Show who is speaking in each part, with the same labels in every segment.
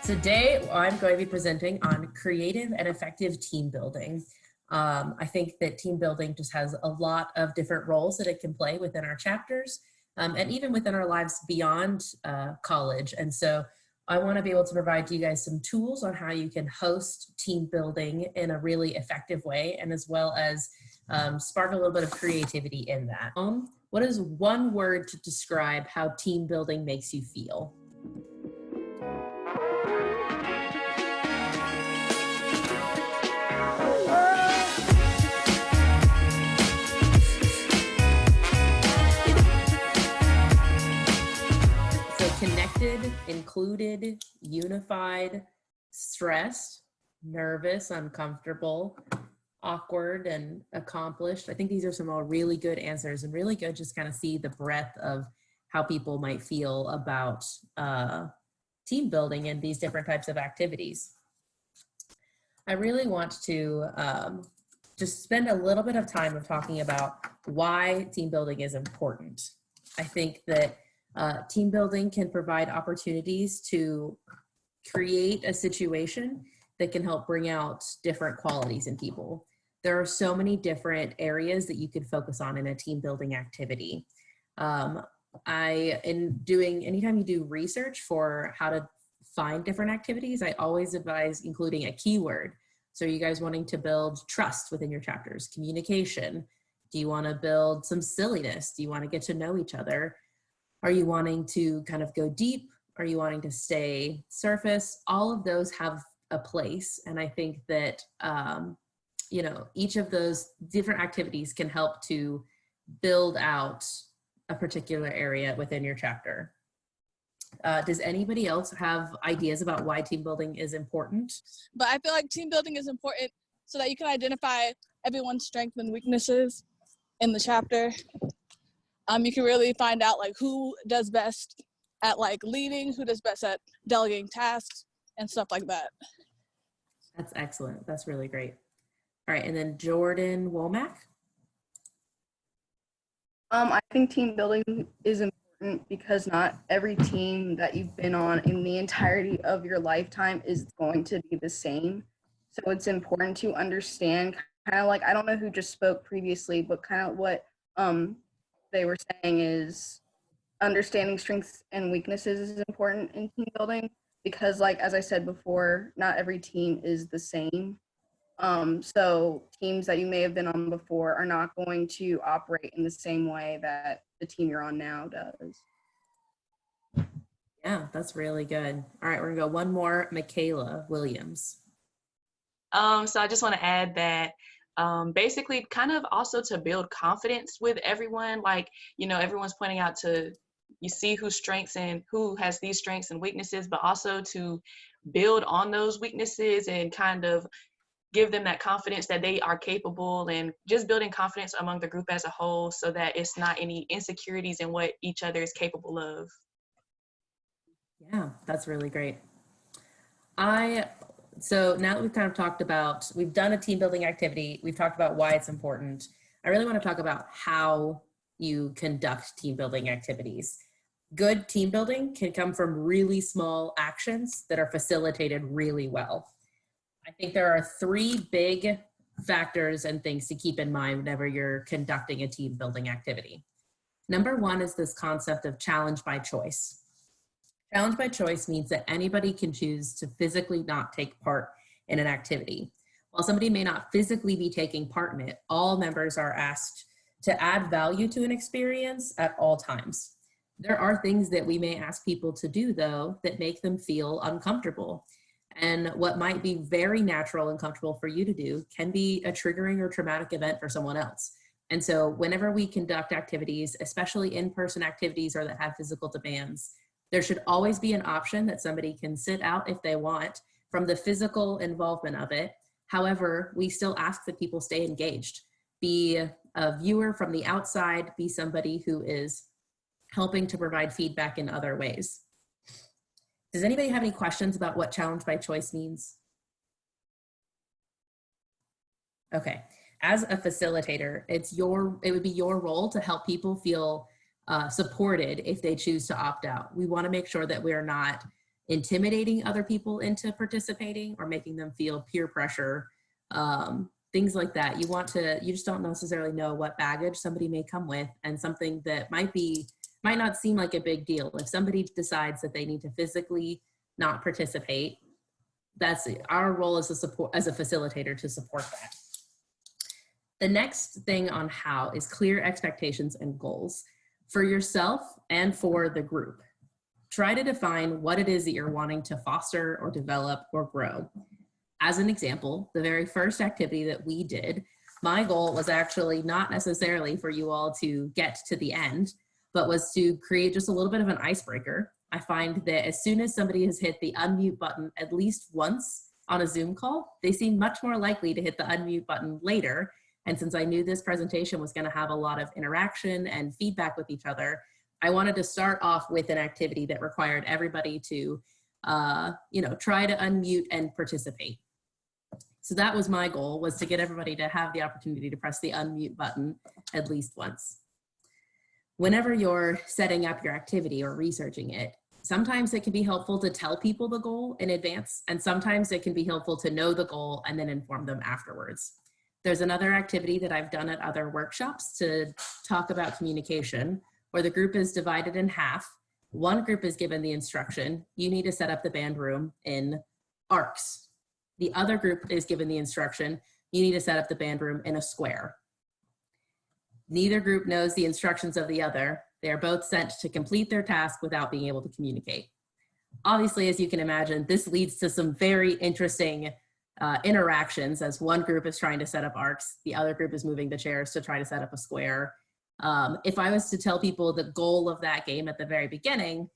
Speaker 1: Today, I'm going to be presenting on creative and effective team building. I think that team building just has a lot of different roles that it can play within our chapters and even within our lives beyond college. And so I want to be able to provide you guys some tools on how you can host team building in a really effective way, and as well as spark a little bit of creativity in that. What is one word to describe how team building makes you feel? Connected, included, unified, stressed, nervous, uncomfortable, awkward, and accomplished. I think these are some all really good answers and really good just kind of see the breadth of how people might feel about team building and these different types of activities. I really want to just spend a little bit of time of talking about why team building is important. I think that team building can provide opportunities to create a situation that can help bring out different qualities in people. There are so many different areas that you could focus on in a team building activity. Anytime you do research for how to find different activities, I always advise including a keyword. So are you guys wanting to build trust within your chapters, communication? Do you want to build some silliness? Do you want to get to know each other? Are you wanting to kind of go deep? Are you wanting to stay surface? All of those have a place. And I think that, each of those different activities can help to build out a particular area within your chapter. Does anybody else have ideas about why team building is important?
Speaker 2: But I feel like team building is important so that you can identify everyone's strengths and weaknesses in the chapter. You can really find out like who does best at like leading, who does best at delegating tasks and stuff like that.
Speaker 1: That's excellent. That's really great. All right, and then Jordan Womack.
Speaker 3: I think team building is important because not every team that you've been on in the entirety of your lifetime is going to be the same. So it's important to understand kind of like, I don't know who just spoke previously, but kind of what they were saying is understanding strengths and weaknesses is important in team building because like, as I said before, not every team is the same. So teams that you may have been on before are not going to operate in the same way that the team you're on now does.
Speaker 1: Yeah, that's really good. All right, we're gonna go one more, Michaela Williams.
Speaker 4: So I just want to add that basically kind of also to build confidence with everyone, like, everyone's pointing out to, you see whose strengths and who has these strengths and weaknesses, but also to build on those weaknesses and kind of give them that confidence that they are capable, and just building confidence among the group as a whole so that it's not any insecurities in what each other is capable of.
Speaker 1: Yeah, that's really great. So now that we've kind of talked about, we've done a team building activity, we've talked about why it's important. I really want to talk about how you conduct team building activities. Good team building can come from really small actions that are facilitated really well. I think there are three big factors and things to keep in mind whenever you're conducting a team building activity. Number one is this concept of challenge by choice. Challenge by choice means that anybody can choose to physically not take part in an activity. While somebody may not physically be taking part in it, all members are asked to add value to an experience at all times. There are things that we may ask people to do, though, that make them feel uncomfortable. And what might be very natural and comfortable for you to do can be a triggering or traumatic event for someone else. And so whenever we conduct activities, especially in-person activities or that have physical demands, there should always be an option that somebody can sit out if they want from the physical involvement of it. However, we still ask that people stay engaged, be a viewer from the outside, be somebody who is helping to provide feedback in other ways. Does anybody have any questions about what challenge by choice means? Okay, as a facilitator, it would be your role to help people feel supported if they choose to opt out. We want to make sure that we're not intimidating other people into participating or making them feel peer pressure, things like that. You just don't necessarily know what baggage somebody may come with, and something that might not seem like a big deal. If somebody decides that they need to physically not participate, that's our role as a facilitator to support that. The next thing on how is clear expectations and goals for yourself and for the group. Try to define what it is that you're wanting to foster or develop or grow. As an example, the very first activity that we did, my goal was actually not necessarily for you all to get to the end, but was to create just a little bit of an icebreaker. I find that as soon as somebody has hit the unmute button at least once on a Zoom call, they seem much more likely to hit the unmute button later. And since I knew this presentation was going to have a lot of interaction and feedback with each other, I wanted to start off with an activity that required everybody to, try to unmute and participate. So that was my goal, was to get everybody to have the opportunity to press the unmute button at least once. Whenever you're setting up your activity or researching it, sometimes it can be helpful to tell people the goal in advance, and sometimes it can be helpful to know the goal and then inform them afterwards. There's another activity that I've done at other workshops to talk about communication, where the group is divided in half. One group is given the instruction, you need to set up the band room in arcs. The other group is given the instruction, you need to set up the band room in a square. Neither group knows the instructions of the other. They are both sent to complete their task without being able to communicate. Obviously, as you can imagine, this leads to some very interesting interactions, as one group is trying to set up arcs, the other group is moving the chairs to try to set up a square. If I was to tell people the goal of that game at the very beginning,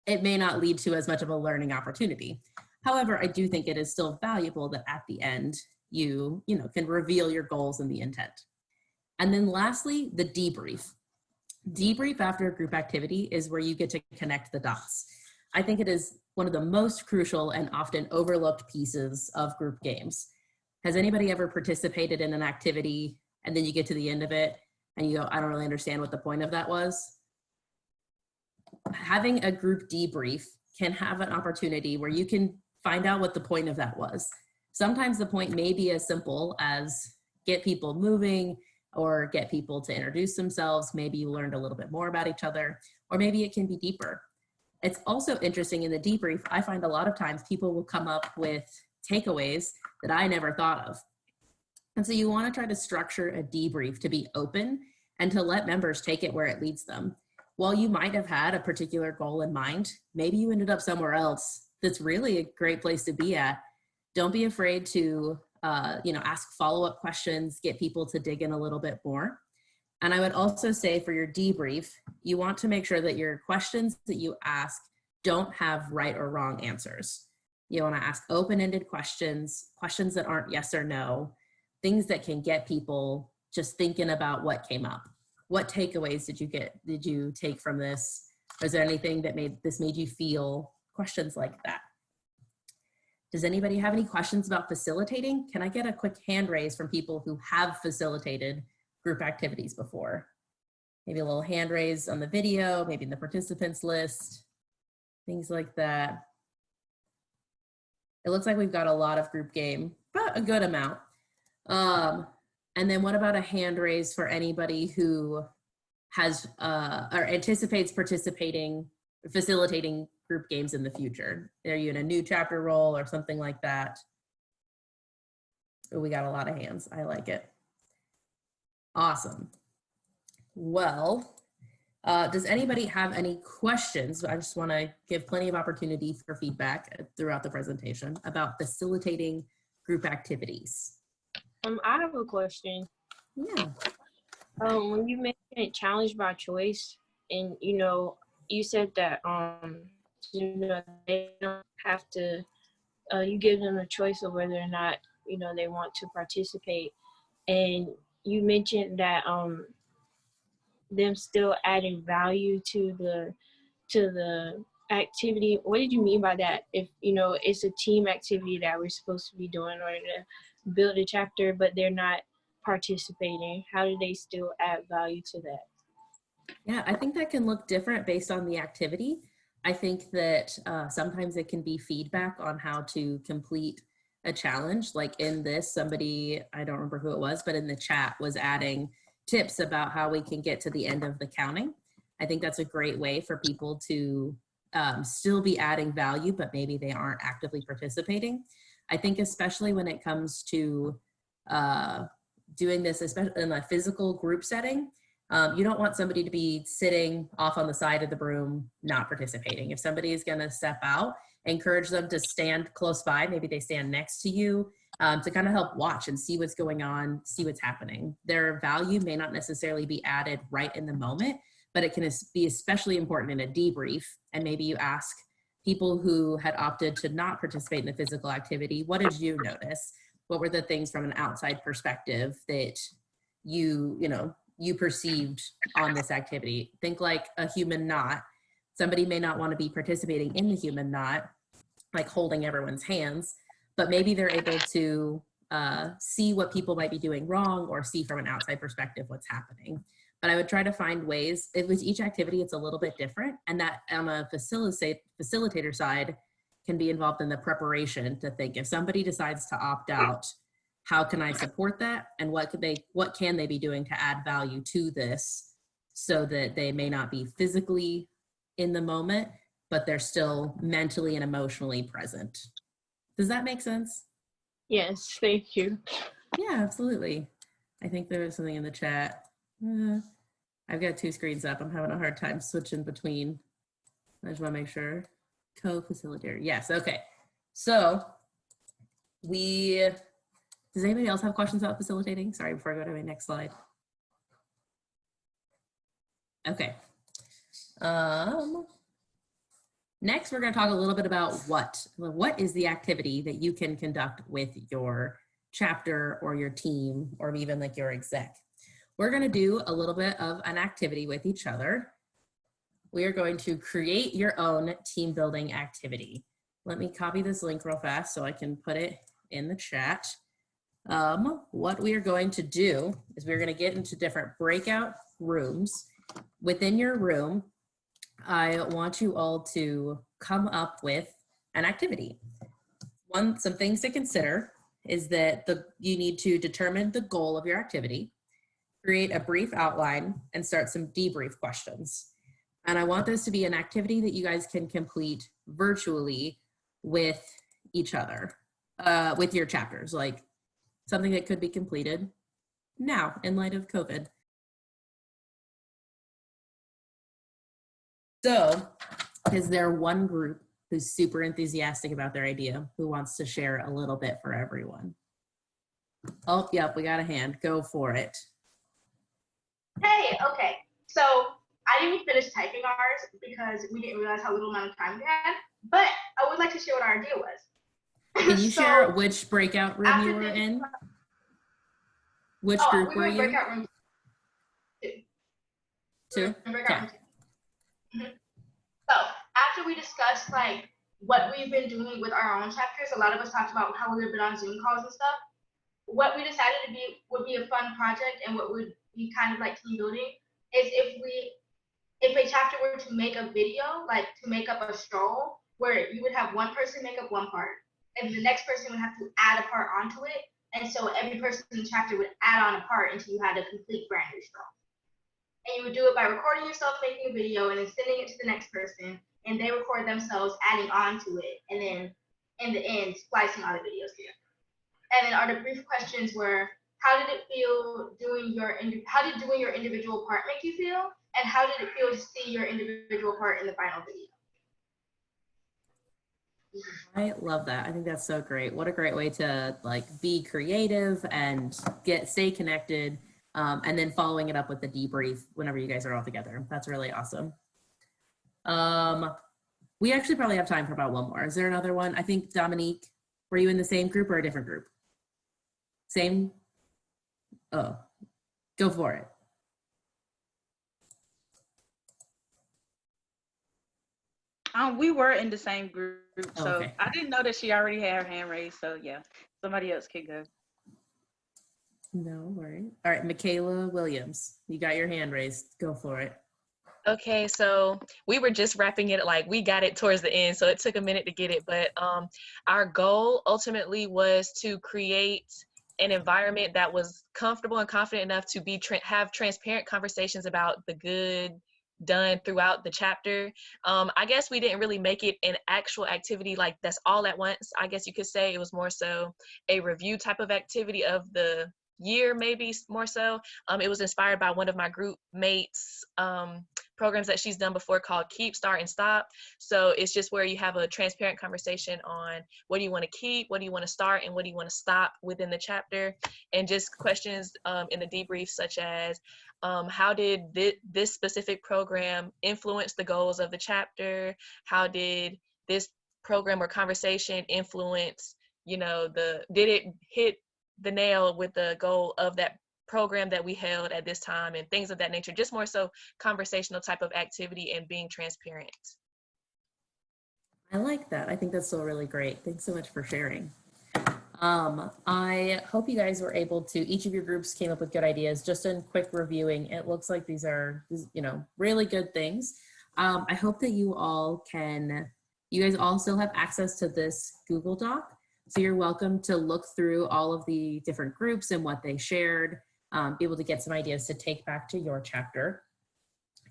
Speaker 1: it may not lead to as much of a learning opportunity. However, I do think it is still valuable that at the end, you can reveal your goals and the intent. And then lastly, the debrief. Debrief after a group activity is where you get to connect the dots. I think it is one of the most crucial and often overlooked pieces of group games. Has anybody ever participated in an activity and then you get to the end of it and you go, I don't really understand what the point of that was? Having a group debrief can have an opportunity where you can find out what the point of that was. Sometimes the point may be as simple as get people moving or get people to introduce themselves. Maybe you learned a little bit more about each other, or maybe it can be deeper. It's also interesting in the debrief, I find a lot of times people will come up with takeaways that I never thought of. And so you want to try to structure a debrief to be open and to let members take it where it leads them. While you might have had a particular goal in mind, maybe you ended up somewhere else that's really a great place to be at. Don't be afraid to ask follow-up questions, get people to dig in a little bit more. And I would also say for your debrief, you want to make sure that your questions that you ask don't have right or wrong answers. You want to ask open-ended questions, questions that aren't yes or no, things that can get people just thinking about what came up. What takeaways did you take from this? Was there anything that made you feel? Questions like that. Does anybody have any questions about facilitating? Can I get a quick hand raise from people who have facilitated group activities before? Maybe a little hand raise on the video, maybe in the participants list, things like that. It looks like we've got a lot of group game, but a good amount. And then what about a hand raise for anybody who has or anticipates facilitating group games in the future? Are you in a new chapter role or something like that? Oh, we got a lot of hands. I like it. Awesome. Well, does anybody have any questions? I just want to give plenty of opportunity for feedback throughout the presentation about facilitating group activities.
Speaker 5: I have a question.
Speaker 1: Yeah.
Speaker 5: When you mentioned challenge by choice, and you said that they don't have to. You give them a choice of whether or not they want to participate, and you mentioned that them still adding value to the activity. What did you mean by that? If it's a team activity that we're supposed to be doing in order to build a chapter, but they're not participating, how do they still add value to that?
Speaker 1: Yeah, I think that can look different based on the activity. I think that sometimes it can be feedback on how to complete a challenge. Like in this, somebody, I don't remember who it was, but in the chat was adding tips about how we can get to the end of the counting. I think that's a great way for people to still be adding value, but maybe they aren't actively participating. I think especially when it comes to doing this, especially in a physical group setting, you don't want somebody to be sitting off on the side of the room, not participating. If somebody is going to step out, encourage them to stand close by. Maybe they stand next to you to kind of help watch and see what's going on, see what's happening. Their value may not necessarily be added right in the moment, but it can be especially important in a debrief. And maybe you ask people who had opted to not participate in the physical activity, what did you notice? What were the things from an outside perspective that you perceived on this activity? Think like a human knot. Somebody may not want to be participating in the human knot, like holding everyone's hands, but maybe they're able to see what people might be doing wrong or see from an outside perspective what's happening. But I would try to find ways, with each activity, it's a little bit different. And that on a facilitator side can be involved in the preparation to think, if somebody decides to opt out, how can I support that? And what can they be doing to add value to this so that they may not be physically in the moment, but they're still mentally and emotionally present. Does that make sense?
Speaker 5: Yes, thank you.
Speaker 1: Yeah, absolutely. I think there was something in the chat. I've got two screens up. I'm having a hard time switching between. I just want to make sure. Co-facilitator. Yes, okay. So does anybody else have questions about facilitating? Sorry, before I go to my next slide. Okay. Next, we're going to talk a little bit about what is the activity that you can conduct with your chapter or your team or even like your exec. We're going to do a little bit of an activity with each other. We are going to create your own team building activity. Let me copy this link real fast so I can put it in the chat. What we are going to do is we're going to get into different breakout rooms. Within your room, I want you all to come up with an activity. Some things to consider is that you need to determine the goal of your activity, create a brief outline, and start some debrief questions. And I want this to be an activity that you guys can complete virtually with each other, with your chapters, like something that could be completed now in light of COVID. So, is there one group who's super enthusiastic about their idea, who wants to share a little bit for everyone? Oh, yep, we got a hand. Go for it.
Speaker 6: Hey, okay. So I didn't finish typing ours because we didn't realize how little amount of time we had, but I would like to share what our idea was.
Speaker 1: Can you share which breakout room you were in? Which group were you?
Speaker 6: Breakout room 2.
Speaker 1: Two?
Speaker 6: Breakout room 2. So after we discussed like what we've been doing with our own chapters, a lot of us talked about how we've been on Zoom calls and stuff. What we decided would be a fun project and what would be kind of like team building is if a chapter were to make a video, like to make up a stroll, where you would have one person make up one part and the next person would have to add a part onto it. And so every person in the chapter would add on a part until you had a complete brand new stroll. And you would do it by recording yourself making a video and then sending it to the next person, and they record themselves adding on to it, and then in the end, splicing all the videos together. And then our debrief questions were, how did it feel doing your individual part make you feel? And how did it feel to see your individual part in the final video?
Speaker 1: I love that. I think that's so great. What a great way to like be creative and stay connected. And then following it up with the debrief whenever you guys are all together. That's really awesome. We actually probably have time for about one more. Is there another one? I think Dominique, were you in the same group or a different group? Same? Oh, go for it.
Speaker 7: We were in the same group, so
Speaker 1: Okay.
Speaker 7: I didn't know that she already had her hand raised. So yeah, somebody else can go.
Speaker 1: No worries. All right, Michaela Williams, you got your hand raised. Go for it.
Speaker 4: Okay, so we were just wrapping it, like we got it towards the end, so it took a minute to get it, but our goal ultimately was to create an environment that was comfortable and confident enough to have transparent conversations about the good done throughout the chapter. I guess we didn't really make it an actual activity like that's all at once. I guess you could say it was more so a review type of activity of the year, maybe more so. It was inspired by one of my group mates' programs that she's done before called Keep, Start, and Stop. So it's just where you have a transparent conversation on what do you want to keep, what do you want to start, and what do you want to stop within the chapter, and just questions in the debrief such as how did this specific program influence the goals of the chapter? How did this program or conversation influence, did it hit the nail with the goal of that program that we held at this time, and things of that nature, just more so conversational type of activity and being transparent.
Speaker 1: I like that. I think that's still really great. Thanks so much for sharing. I hope you guys were able to, each of your groups came up with good ideas. Just in quick reviewing, it looks like these are, really good things. I hope that you guys all still have access to this Google Doc. So you're welcome to look through all of the different groups and what they shared, be able to get some ideas to take back to your chapter.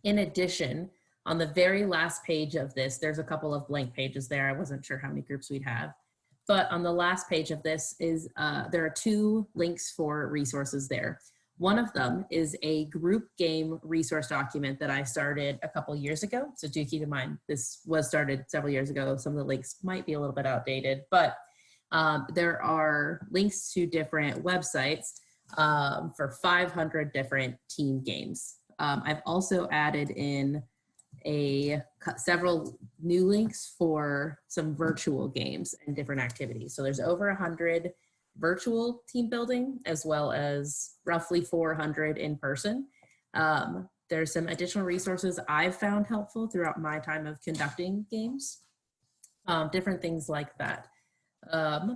Speaker 1: In addition, on the very last page of this, there's a couple of blank pages there. I wasn't sure how many groups we'd have. But on the last page of this is, there are 2 links for resources there. One of them is a group game resource document that I started a couple years ago. So do keep in mind, this was started several years ago. Some of the links might be a little bit outdated, but there are links to different websites for 500 different team games. I've also added in several new links for some virtual games and different activities. So there's over 100 virtual team building as well as roughly 400 in person. There's some additional resources I've found helpful throughout my time of conducting games, different things like that.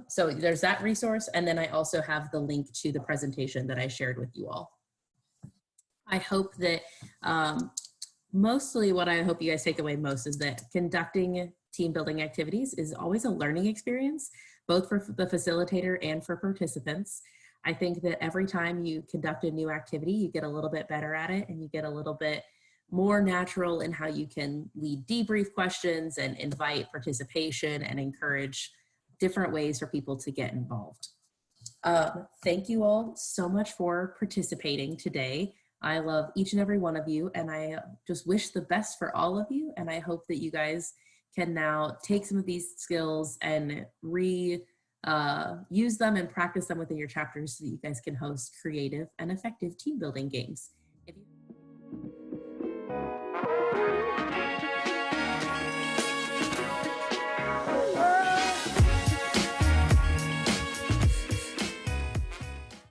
Speaker 1: So there's that resource, and then I also have the link to the presentation that I shared with you all. I hope that mostly what I hope you guys take away most is that conducting team building activities is always a learning experience, both for the facilitator and for participants. I think that every time you conduct a new activity, you get a little bit better at it, and you get a little bit more natural in how you can lead debrief questions and invite participation and encourage different ways for people to get involved. Thank you all so much for participating today. I love each and every one of you, and I just wish the best for all of you. And I hope that you guys can now take some of these skills and use them and practice them within your chapters so that you guys can host creative and effective team building games. If you